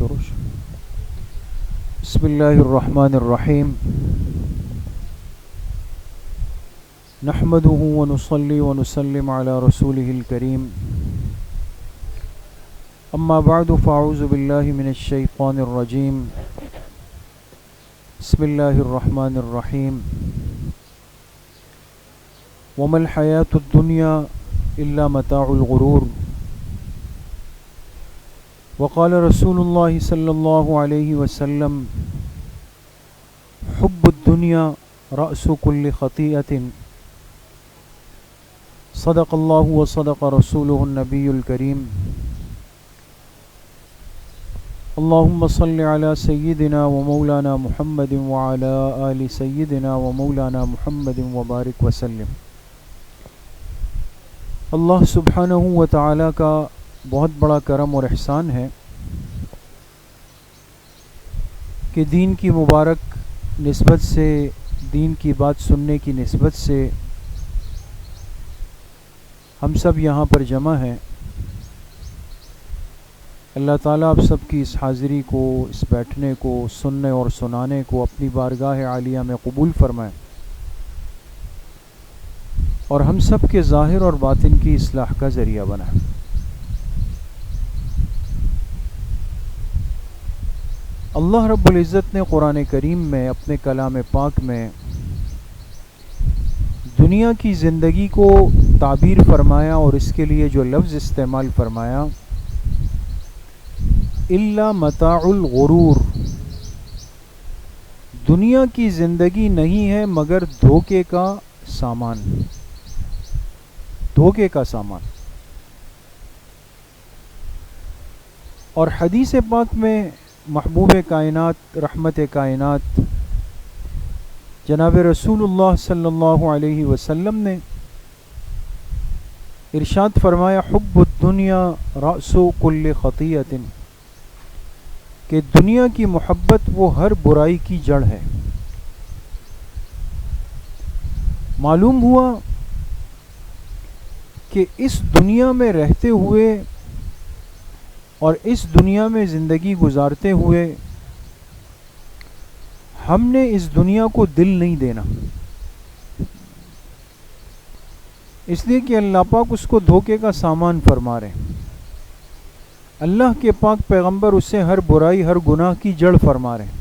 شروع بسم اللہ الرحمن الرحیم نحمده ونصلي ونسلم على رسوله الكريم اما بعد فاعوذ باللہ من الشیطان الرجیم بسم اللہ الرحمن الرحیم وما الحیاة الدنیا الا متاع الغرور وقال رسول اللہ صلی اللہ علیہ وسلم حب الدنیا رأس كل خطیئۃ صدق اللہ وصدق رسولہ النبی الکریم اللہم صل علی سیدنا ومولانا محمد وعلی آل سیدنا ومولانا محمد وبارک وسلم۔ اللہ سبحانہ و تعالی کا بہت بڑا کرم اور احسان ہے کہ دین کی مبارک نسبت سے، دین کی بات سننے کی نسبت سے ہم سب یہاں پر جمع ہیں۔ اللہ تعالیٰ آپ سب کی اس حاضری کو، اس بیٹھنے کو، سننے اور سنانے کو اپنی بارگاہ عالیہ میں قبول فرمائے اور ہم سب کے ظاہر اور باطن کی اصلاح کا ذریعہ بنائے۔ اللہ رب العزت نے قرآن کریم میں، اپنے کلام پاک میں دنیا کی زندگی کو تعبیر فرمایا اور اس کے لیے جو لفظ استعمال فرمایا الا متاع الغرور، دنیا کی زندگی نہیں ہے مگر دھوکے کا سامان، دھوکے کا سامان۔ اور حدیث پاک میں محبوب کائنات، رحمت کائنات جناب رسول اللہ صلی اللہ علیہ وسلم نے ارشاد فرمایا حب الدنیا رأس کل خطیئۃ، کہ دنیا کی محبت وہ ہر برائی کی جڑ ہے۔ معلوم ہوا کہ اس دنیا میں رہتے ہوئے اور اس دنیا میں زندگی گزارتے ہوئے ہم نے اس دنیا کو دل نہیں دینا، اس لیے کہ اللہ پاک اس کو دھوکے کا سامان فرما رہے ہیں۔ اللہ کے پاک پیغمبر اسے ہر برائی، ہر گناہ کی جڑ فرما رہے ہیں۔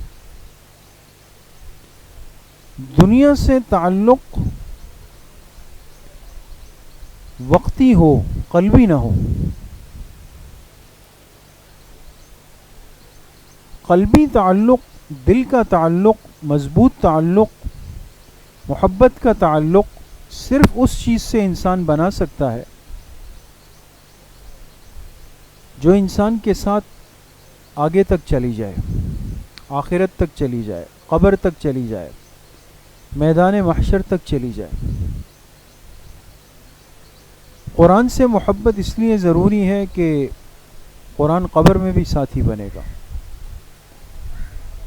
دنیا سے تعلق وقتی ہو، قلبی نہ ہو۔ قلبی تعلق، دل کا تعلق، مضبوط تعلق، محبت کا تعلق صرف اس چیز سے انسان بنا سکتا ہے جو انسان کے ساتھ آگے تک چلی جائے، آخرت تک چلی جائے، قبر تک چلی جائے، میدان محشر تک چلی جائے۔ قرآن سے محبت اس لیے ضروری ہے کہ قرآن قبر میں بھی ساتھی بنے گا،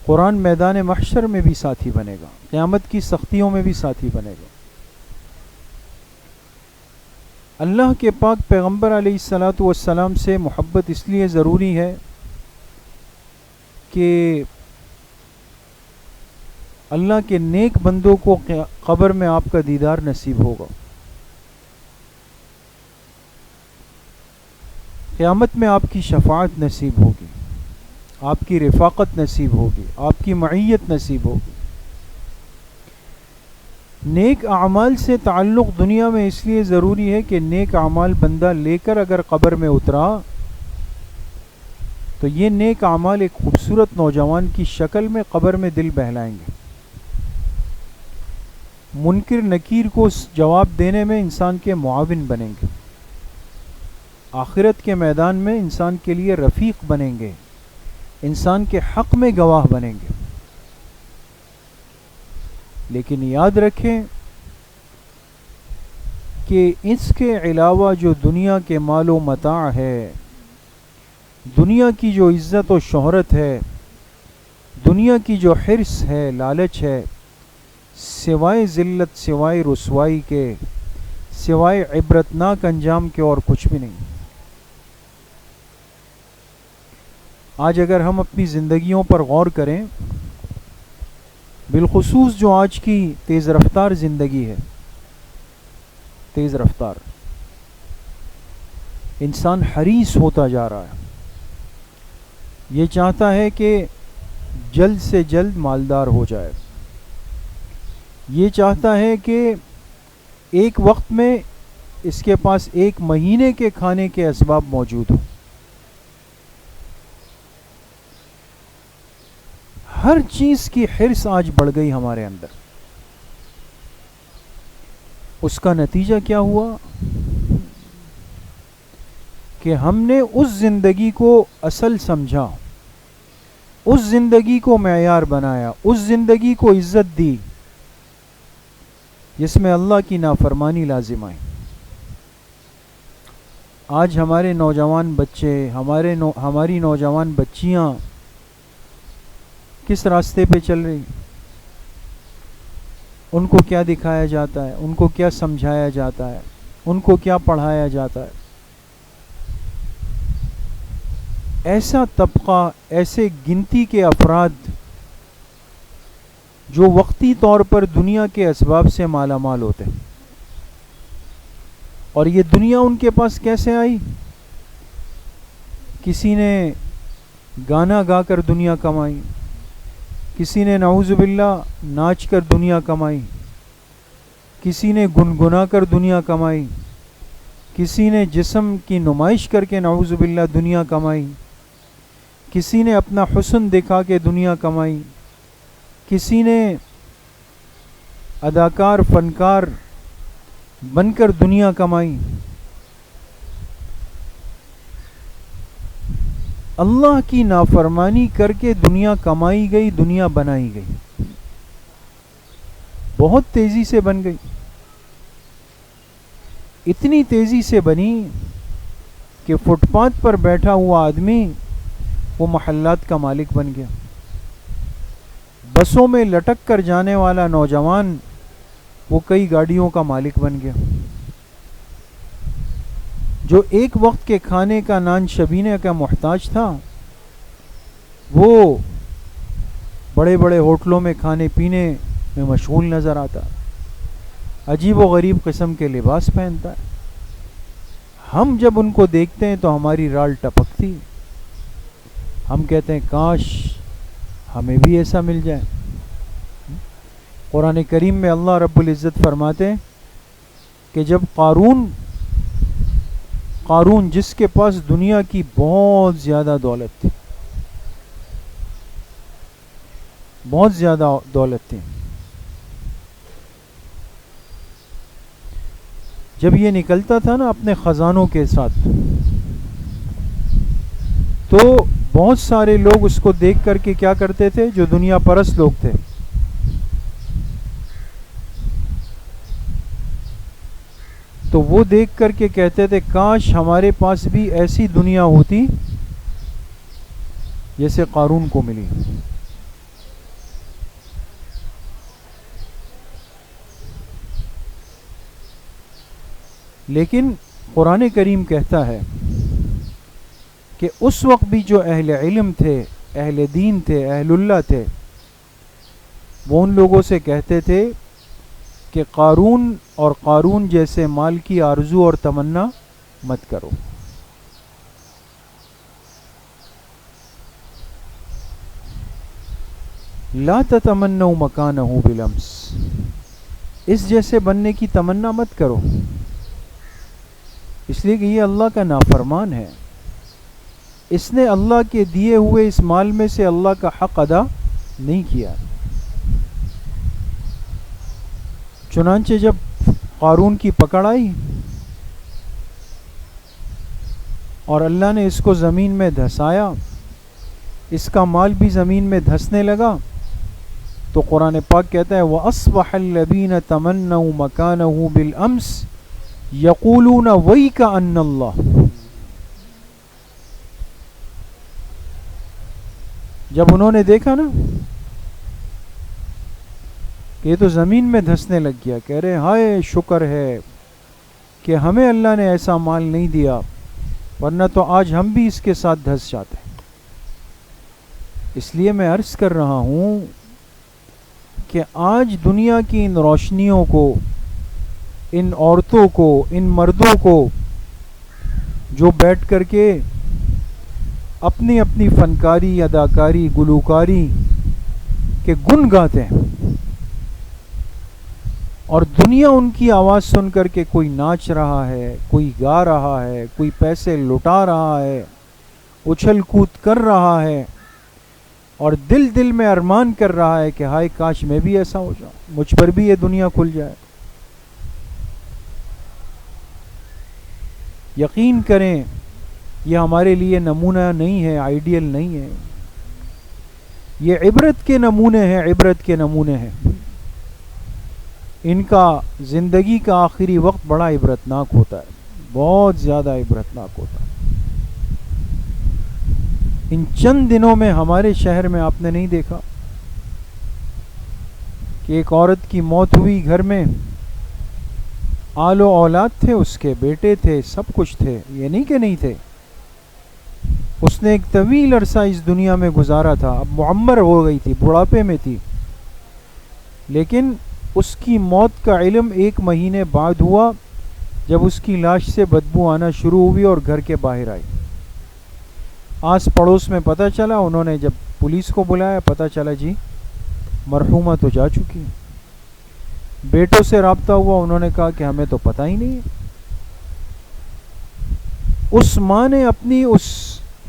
قرآن میدان محشر میں بھی ساتھی بنے گا، قیامت کی سختیوں میں بھی ساتھی بنے گا۔ اللہ کے پاک پیغمبر علیہ الصلاۃ والسلام سے محبت اس لیے ضروری ہے کہ اللہ کے نیک بندوں کو قبر میں آپ کا دیدار نصیب ہوگا، قیامت میں آپ کی شفاعت نصیب ہوگی، آپ کی رفاقت نصیب ہوگی، آپ کی معیت نصیب ہوگی۔ نیک اعمال سے تعلق دنیا میں اس لیے ضروری ہے کہ نیک اعمال بندہ لے کر اگر قبر میں اترا تو یہ نیک اعمال ایک خوبصورت نوجوان کی شکل میں قبر میں دل بہلائیں گے، منکر نکیر کو جواب دینے میں انسان کے معاون بنیں گے، آخرت کے میدان میں انسان کے لیے رفیق بنیں گے، انسان کے حق میں گواہ بنیں گے۔ لیکن یاد رکھیں کہ اس کے علاوہ جو دنیا کے مال و متاع ہے، دنیا کی جو عزت و شہرت ہے، دنیا کی جو حرص ہے، لالچ ہے، سوائے ذلت، سوائے رسوائی کے، سوائے عبرتناک انجام کے اور کچھ بھی نہیں۔ آج اگر ہم اپنی زندگیوں پر غور کریں، بالخصوص جو آج کی تیز رفتار زندگی ہے، تیز رفتار، انسان حریص ہوتا جا رہا ہے، یہ چاہتا ہے کہ جلد سے جلد مالدار ہو جائے، یہ چاہتا ہے کہ ایک وقت میں اس کے پاس ایک مہینے کے کھانے کے اسباب موجود ہوں۔ ہر چیز کی حرص آج بڑھ گئی ہمارے اندر۔ اس کا نتیجہ کیا ہوا کہ ہم نے اس زندگی کو اصل سمجھا، اس زندگی کو معیار بنایا، اس زندگی کو عزت دی جس میں اللہ کی نافرمانی لازم آئی۔ آج ہمارے نوجوان بچے، ہماری نوجوان بچیاں کس راستے پہ چل رہی، ان کو کیا دکھایا جاتا ہے، ان کو کیا سمجھایا جاتا ہے، ان کو کیا پڑھایا جاتا ہے؟ ایسا طبقہ، ایسے گنتی کے افراد جو وقتی طور پر دنیا کے اسباب سے مالا مال ہوتے ہیں، اور یہ دنیا ان کے پاس کیسے آئی؟ کسی نے گانا گا کر دنیا کمائی، کسی نے نعوذ باللہ ناچ کر دنیا کمائی، کسی نے گنگنا کر دنیا کمائی، کسی نے جسم کی نمائش کر کے نعوذ باللہ دنیا کمائی، کسی نے اپنا حسن دکھا کے دنیا کمائی، کسی نے اداکار، فنکار بن کر دنیا کمائی۔ اللہ کی نافرمانی کر کے دنیا کمائی گئی، دنیا بنائی گئی، بہت تیزی سے بن گئی، اتنی تیزی سے بنی کہ فٹ پاتھ پر بیٹھا ہوا آدمی وہ محلات کا مالک بن گیا، بسوں میں لٹک کر جانے والا نوجوان وہ کئی گاڑیوں کا مالک بن گیا، جو ایک وقت کے کھانے کا نان شبینے کا محتاج تھا وہ بڑے بڑے ہوٹلوں میں کھانے پینے میں مشغول نظر آتا، عجیب و غریب قسم کے لباس پہنتا ہے۔ ہم جب ان کو دیکھتے ہیں تو ہماری رال ٹپکتی، ہم کہتے ہیں کاش ہمیں بھی ایسا مل جائے۔ قرآن کریم میں اللہ رب العزت فرماتے ہیں کہ جب قارون جس کے پاس دنیا کی بہت زیادہ دولت تھی، بہت زیادہ دولت تھی، جب یہ نکلتا تھا نا اپنے خزانوں کے ساتھ تو بہت سارے لوگ اس کو دیکھ کر کے کیا کرتے تھے، جو دنیا پرست لوگ تھے، تو وہ دیکھ کر کے کہتے تھے کاش ہمارے پاس بھی ایسی دنیا ہوتی جیسے قارون کو ملی۔ لیکن قرآن کریم کہتا ہے کہ اس وقت بھی جو اہل علم تھے، اہل دین تھے، اہل اللہ تھے، وہ ان لوگوں سے کہتے تھے کہ قارون جیسے مال کی آرزو اور تمنا مت کرو۔ لا تتمنوا مکانہ بالامس، اس جیسے بننے کی تمنا مت کرو، اس لیے کہ یہ اللہ کا نافرمان ہے، اس نے اللہ کے دیے ہوئے اس مال میں سے اللہ کا حق ادا نہیں کیا۔ چنانچہ جب قارون کی پکڑ آئی اور اللہ نے اس کو زمین میں دھسایا، اس کا مال بھی زمین میں دھسنے لگا، تو قرآن پاک کہتا ہے وَأَصْبَحَ الَّذِينَ تَمَنَّوْا مَكَانَهُ بِالْأَمْسِ يَقُولُونَ وَيْكَ أَنَّ اللَّهَ، جب انہوں نے دیکھا نا کہ یہ تو زمین میں دھسنے لگ گیا، کہہ رہے ہائے شکر ہے کہ ہمیں اللہ نے ایسا مال نہیں دیا، ورنہ تو آج ہم بھی اس کے ساتھ دھس جاتے۔ اس لیے میں عرض کر رہا ہوں کہ آج دنیا کی ان روشنیوں کو، ان عورتوں کو، ان مردوں کو جو بیٹھ کر کے اپنی اپنی فنکاری، اداکاری، گلوکاری کے گن گاتے ہیں، اور دنیا ان کی آواز سن کر کے کوئی ناچ رہا ہے، کوئی گا رہا ہے، کوئی پیسے لٹا رہا ہے، اچھل کود کر رہا ہے، اور دل دل میں ارمان کر رہا ہے کہ ہائے کاش میں بھی ایسا ہو جاؤں، مجھ پر بھی یہ دنیا کھل جائے۔ یقین کریں یہ ہمارے لیے نمونہ نہیں ہے، آئیڈیل نہیں ہے، یہ عبرت کے نمونے ہیں، عبرت کے نمونے ہیں۔ ان کا زندگی کا آخری وقت بڑا عبرتناک ہوتا ہے، بہت زیادہ عبرتناک ہوتا ہے۔ ان چند دنوں میں ہمارے شہر میں آپ نے نہیں دیکھا کہ ایک عورت کی موت ہوئی، گھر میں آل و اولاد تھے، اس کے بیٹے تھے، سب کچھ تھے، یہ نہیں کہ نہیں تھے۔ اس نے ایک طویل عرصہ اس دنیا میں گزارا تھا، اب معمر ہو گئی تھی، بڑھاپے میں تھی، لیکن اس کی موت کا علم 1 مہینے بعد ہوا، جب اس کی لاش سے بدبو آنا شروع ہوئی اور گھر کے باہر آئی۔ آس پڑوس میں پتہ چلا، انہوں نے جب پولیس کو بلایا، پتہ چلا جی مرحومہ تو جا چکی ہے۔ بیٹوں سے رابطہ ہوا، انہوں نے کہا کہ ہمیں تو پتہ ہی نہیں ہے۔ اس ماں نے اپنی اس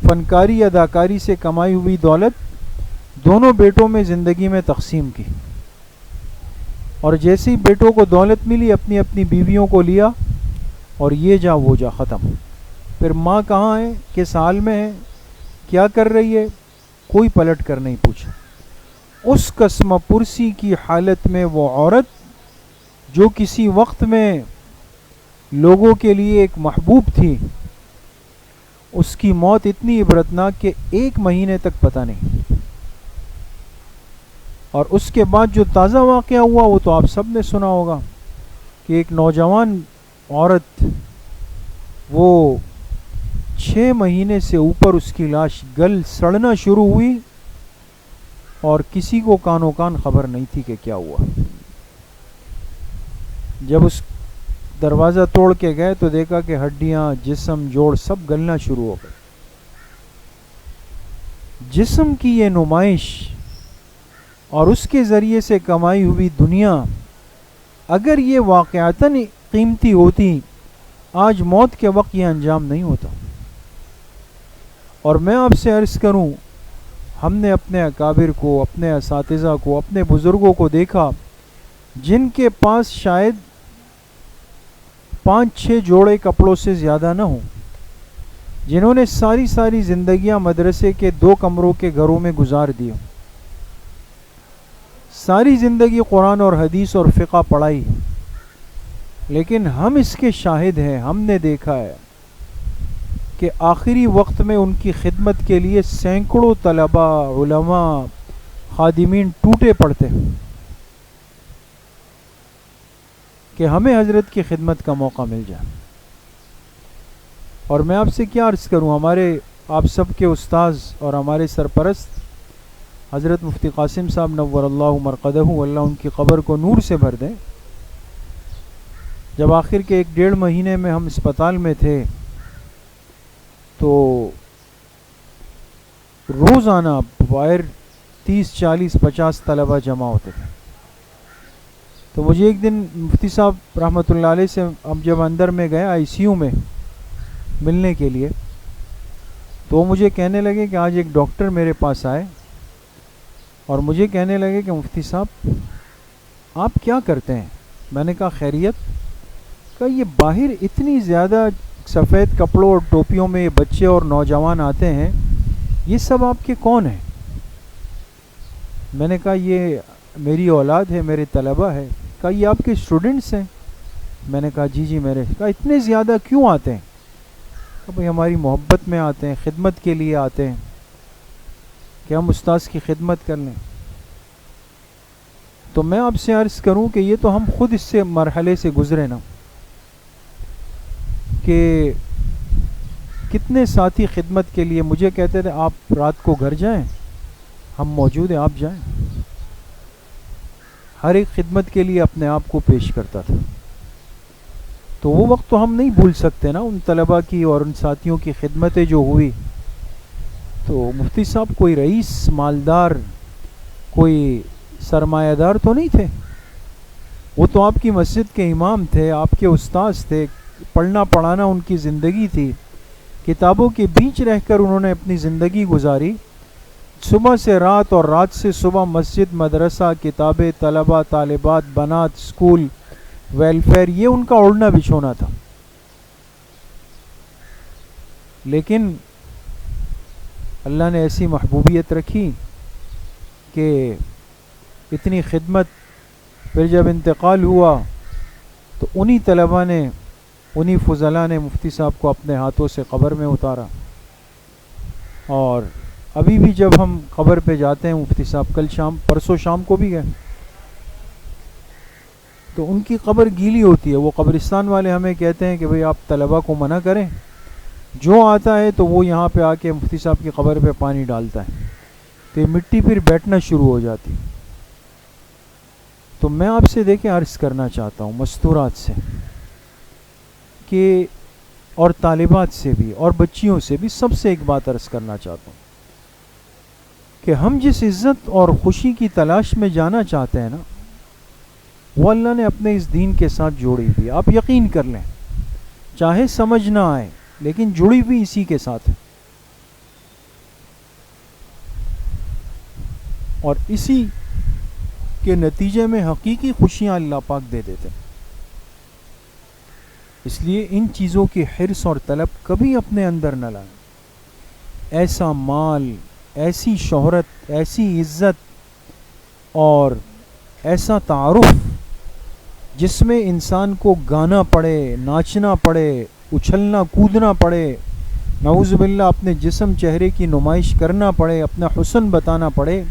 فنکاری اداکاری سے کمائی ہوئی دولت دونوں بیٹوں میں زندگی میں تقسیم کی، اور جیسے ہی بیٹوں کو دولت ملی اپنی اپنی بیویوں کو لیا، اور یہ جا وہ جا، ختم۔ پھر ماں کہاں ہے، کس حال میں ہے، کیا کر رہی ہے، کوئی پلٹ کر نہیں پوچھا۔ اس قسم پرسی کی حالت میں وہ عورت جو کسی وقت میں لوگوں کے لیے ایک محبوب تھی، اس کی موت اتنی عبرتناک کہ 1 مہینے تک پتہ نہیں۔ اور اس کے بعد جو تازہ واقعہ ہوا وہ تو آپ سب نے سنا ہوگا کہ ایک نوجوان عورت، وہ 6 مہینے سے اوپر اس کی لاش گل سڑنا شروع ہوئی، اور کسی کو کانوں کان خبر نہیں تھی کہ کیا ہوا۔ جب اس دروازہ توڑ کے گئے تو دیکھا کہ ہڈیاں، جسم، جوڑ سب گلنا شروع ہو گئے۔ جسم کی یہ نمائش اور اس کے ذریعے سے کمائی ہوئی دنیا، اگر یہ واقعتاً قیمتی ہوتی، آج موت کے وقت یہ انجام نہیں ہوتا۔ اور میں آپ سے عرض کروں، ہم نے اپنے اکابر کو، اپنے اساتذہ کو، اپنے بزرگوں کو دیکھا جن کے پاس شاید 5-6 جوڑے کپڑوں سے زیادہ نہ ہوں، جنہوں نے ساری زندگیاں مدرسے کے 2 کمروں کے گھروں میں گزار دی، ساری زندگی قرآن اور حدیث اور فقہ پڑھائی، لیکن ہم اس کے شاہد ہیں، ہم نے دیکھا ہے کہ آخری وقت میں ان کی خدمت کے لیے سینکڑوں طلباء، علماء، خادمین ٹوٹے پڑتے ہیں کہ ہمیں حضرت کی خدمت کا موقع مل جائے۔ اور میں آپ سے کیا عرض کروں، ہمارے آپ سب کے استاذ اور ہمارے سرپرست حضرت مفتی قاسم صاحب نور اللہ مرقدہ، اللہ ان کی قبر کو نور سے بھر دیں، جب آخر کے 1-1.5 مہینے میں ہم اسپتال میں تھے تو روزانہ باہر 30-40-50 طلبہ جمع ہوتے تھے۔ تو مجھے ایک دن مفتی صاحب رحمۃ اللہ علیہ سے اب جب اندر میں گئے ICU میں ملنے کے لیے، تو وہ مجھے کہنے لگے کہ آج ایک ڈاکٹر میرے پاس آئے اور مجھے کہنے لگے کہ مفتی صاحب آپ کیا کرتے ہیں؟ میں نے کہا خیریت؟ کہ یہ باہر اتنی زیادہ سفید کپڑوں اور ٹوپیوں میں یہ بچے اور نوجوان آتے ہیں، یہ سب آپ کے کون ہیں؟ میں نے کہا یہ میری اولاد ہے، میرے طلبہ ہے۔ کہا یہ آپ کے اسٹوڈنٹس ہیں؟ میں نے کہا جی میرے۔ کہا اتنے زیادہ کیوں آتے ہیں؟ کہ بھئی ہماری محبت میں آتے ہیں، خدمت کے لیے آتے ہیں کہ ہم استاذ کی خدمت کر لیں۔ تو میں آپ سے عرض کروں کہ یہ تو ہم خود اس سے مرحلے سے گزرے نا، کہ کتنے ساتھی خدمت کے لیے مجھے کہتے تھے آپ رات کو گھر جائیں ہم موجود ہیں، آپ جائیں. ہر ایک خدمت کے لیے اپنے آپ کو پیش کرتا تھا. تو وہ وقت تو ہم نہیں بھول سکتے نا، ان طلباء کی اور ان ساتھیوں کی خدمتیں جو ہوئی. تو مفتی صاحب کوئی رئیس، مالدار، کوئی سرمایہ دار تو نہیں تھے. وہ تو آپ کی مسجد کے امام تھے، آپ کے استاذ تھے. پڑھنا پڑھانا ان کی زندگی تھی. کتابوں کے بیچ رہ کر انہوں نے اپنی زندگی گزاری. صبح سے رات اور رات سے صبح مسجد، مدرسہ، کتابیں، طلباء، طالبات، بنات، اسکول، ویلفیئر، یہ ان کا اوڑھنا بچھونا تھا. لیکن اللہ نے ایسی محبوبیت رکھی کہ اتنی خدمت. پھر جب انتقال ہوا تو انہی طلباء نے، انہی فضلاء نے مفتی صاحب کو اپنے ہاتھوں سے قبر میں اتارا. اور ابھی بھی جب ہم قبر پہ جاتے ہیں، مفتی صاحب پرسوں شام کو بھی گئے، تو ان کی قبر گیلی ہوتی ہے. وہ قبرستان والے ہمیں کہتے ہیں کہ بھئی آپ طلباء کو منع کریں، جو آتا ہے تو وہ یہاں پہ آ کے مفتی صاحب کی قبر پہ پانی ڈالتا ہے، تو یہ مٹی پھر بیٹھنا شروع ہو جاتی. تو میں آپ سے دیکھیں عرض کرنا چاہتا ہوں مستورات سے کہ، اور طالبات سے بھی اور بچیوں سے بھی، سب سے ایک بات عرض کرنا چاہتا ہوں کہ ہم جس عزت اور خوشی کی تلاش میں جانا چاہتے ہیں نا، وہ اللہ نے اپنے اس دین کے ساتھ جوڑی ہوئی. آپ یقین کر لیں، چاہے سمجھ نہ آئے لیکن جڑی ہوئی اسی کے ساتھ ہے. اور اسی کے نتیجے میں حقیقی خوشیاں اللہ پاک دے دیتے ہیں. اس لیے ان چیزوں کی حرص اور طلب کبھی اپنے اندر نہ لائیں. ایسا مال، ایسی شہرت، ایسی عزت اور ایسا تعارف جس میں انسان کو گانا پڑے، ناچنا پڑے، اچھلنا کودنا پڑے، نعوذ باللہ اپنے جسم چہرے کی نمائش کرنا پڑے، اپنا حسن بتانا پڑے،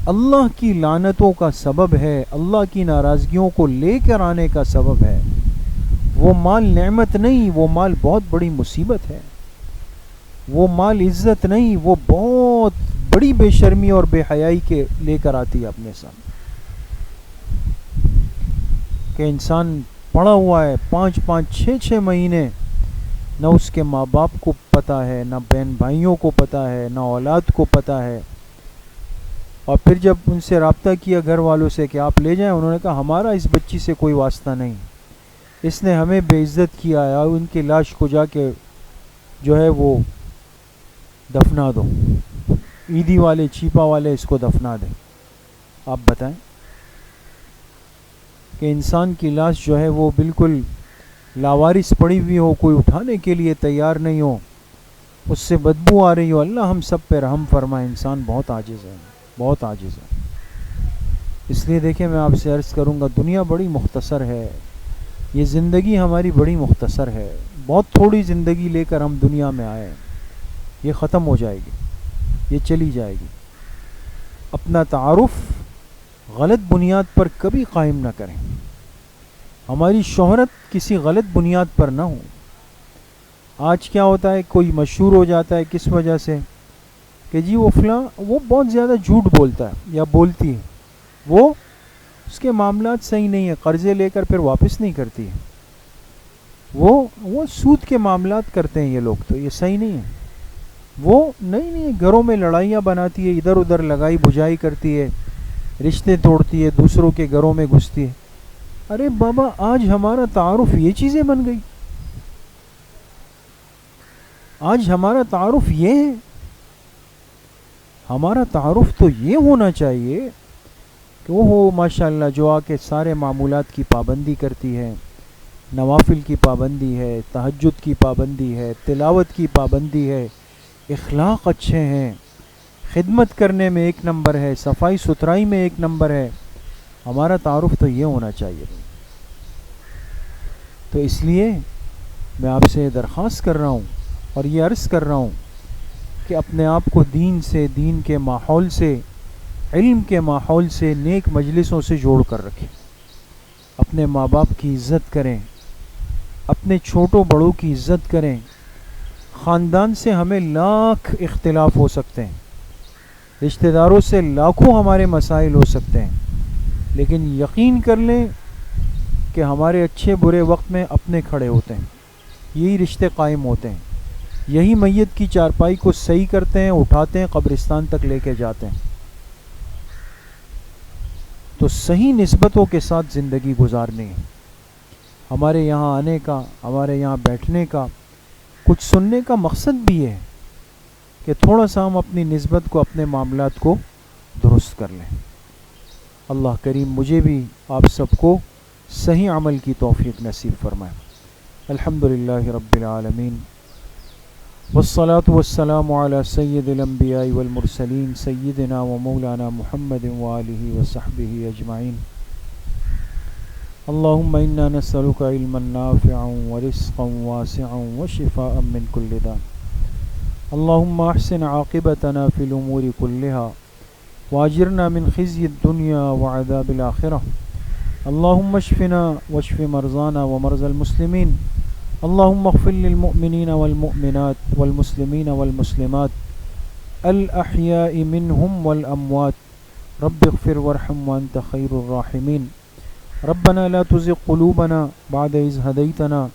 اللہ کی لعنتوں کا سبب ہے، اللہ کی ناراضگیوں کو لے کر آنے کا سبب ہے. وہ مال نعمت نہیں، وہ مال بہت بڑی مصیبت ہے. وہ مال عزت نہیں، وہ بہت بڑی بے شرمی اور بے حیائی کے لے کر آتی ہے اپنے ساتھ. کہ انسان پڑا ہوا ہے 5-5 6-6 مہینے، نہ اس کے ماں باپ کو پتہ ہے، نہ بہن بھائیوں کو پتہ ہے، نہ اولاد کو پتہ ہے. اور پھر جب ان سے رابطہ کیا گھر والوں سے کہ آپ لے جائیں، انہوں نے کہا ہمارا اس بچی سے کوئی واسطہ نہیں، اس نے ہمیں بے عزت کیا ہے، اور ان کی لاش کو جا کے جو ہے وہ دفنا دو، عیدی والے، چھیپا والے اس کو دفنا دیں. آپ بتائیں کہ انسان کی لاش جو ہے وہ بالکل لاوارث پڑی ہوئی ہو، کوئی اٹھانے کے لیے تیار نہیں ہو، اس سے بدبو آ رہی ہو. اللہ ہم سب پہ رحم فرمائے. انسان بہت عاجز ہے، بہت عاجز ہے. اس لیے دیکھیں، میں آپ سے عرض کروں گا، دنیا بڑی مختصر ہے، یہ زندگی ہماری بڑی مختصر ہے. بہت تھوڑی زندگی لے کر ہم دنیا میں آئے، یہ ختم ہو جائے گی، یہ چلی جائے گی. اپنا تعارف غلط بنیاد پر کبھی قائم نہ کریں. ہماری شہرت کسی غلط بنیاد پر نہ ہو. آج کیا ہوتا ہے، کوئی مشہور ہو جاتا ہے کس وجہ سے کہ جی وہ فلاں، وہ بہت زیادہ جھوٹ بولتا ہے یا بولتی ہے، وہ اس کے معاملات صحیح نہیں ہیں، قرضے لے کر پھر واپس نہیں کرتی ہے، وہ سود کے معاملات کرتے ہیں یہ لوگ، تو یہ صحیح نہیں ہے. وہ نہیں گھروں میں لڑائیاں بناتی ہے، ادھر ادھر لگائی بجھائی کرتی ہے، رشتے توڑتی ہے، دوسروں کے گھروں میں گھستی ہے. ارے بابا، آج ہمارا تعارف یہ چیزیں بن گئی، آج ہمارا تعارف یہ ہے. ہمارا تعارف تو یہ ہونا چاہیے کہ وہ ہو ماشاءاللہ جو آ کے سارے معمولات کی پابندی کرتی ہے، نوافل کی پابندی ہے، تہجد کی پابندی ہے، تلاوت کی پابندی ہے، اخلاق اچھے ہیں، خدمت کرنے میں ایک نمبر ہے، صفائی ستھرائی میں ایک نمبر ہے. ہمارا تعارف تو یہ ہونا چاہیے. تو اس لیے میں آپ سے درخواست کر رہا ہوں اور یہ عرض کر رہا ہوں کہ اپنے آپ کو دین سے، دین کے ماحول سے، علم کے ماحول سے، نیک مجلسوں سے جوڑ کر رکھیں. اپنے ماں باپ کی عزت کریں، اپنے چھوٹوں بڑوں کی عزت کریں. خاندان سے ہمیں لاکھ اختلاف ہو سکتے ہیں رشتہ داروں سے لاکھوں ہمارے مسائل ہو سکتے ہیں، لیکن یقین کر لیں کہ ہمارے اچھے برے وقت میں اپنے کھڑے ہوتے ہیں، یہی رشتے قائم ہوتے ہیں، یہی میت کی چارپائی کو صحیح کرتے ہیں، اٹھاتے ہیں، قبرستان تک لے کے جاتے ہیں۔ تو صحیح نسبتوں کے ساتھ زندگی گزارنی ہے۔ ہمارے یہاں آنے کا، ہمارے یہاں بیٹھنے کا، کچھ سننے کا مقصد بھی ہے کہ تھوڑا سا ہم اپنی نسبت کو، اپنے معاملات کو درست کر لیں۔ اللہ کریم مجھے بھی آپ سب کو صحیح عمل کی توفیق نصیب فرمائے۔ الحمدللہ رب العالمین، والصلاة والسلام علی سید الانبیاء والمرسلین سیدنا و مولانا محمد وآلہ وصحبہ اجمعین۔ اللہم انا نسألک علما نافعا ورزقا واسعا وشفاء من کل داء۔ اللہم احسن عاقبتنا فی الامور كلها واجرنا من خزي الدنيا وعذاب الآخرة۔ اللهم اشفنا واشف مرضانا ومرضى المسلمين، اللهم اغفر للمؤمنين والمؤمنات والمسلمين والمسلمات الأحياء منهم والأموات، رب اغفر وارحم وأنت خير الراحمين۔ ربنا لا تزغ قلوبنا بعد إذ هديتنا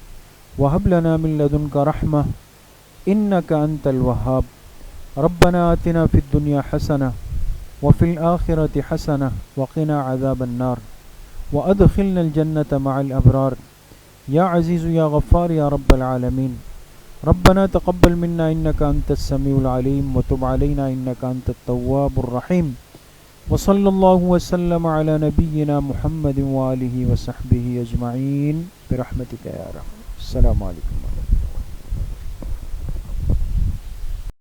وهب لنا من لدنك رحمة إنك أنت الوهاب۔ ربنا آتنا في الدنيا حسنة وفي الآخرة حسنة وقنا عذاب النار وأدخلنا الجنة مع الأبرار، يا عزيز يا غفار يا رب العالمين۔ ربنا تقبل منا إنك أنت السميع العليم وتب علينا إنك أنت التواب الرحيم، وصلى الله وسلم على نبينا محمد وآله وصحبه أجمعين برحمتك يا رب۔ السلام عليكم۔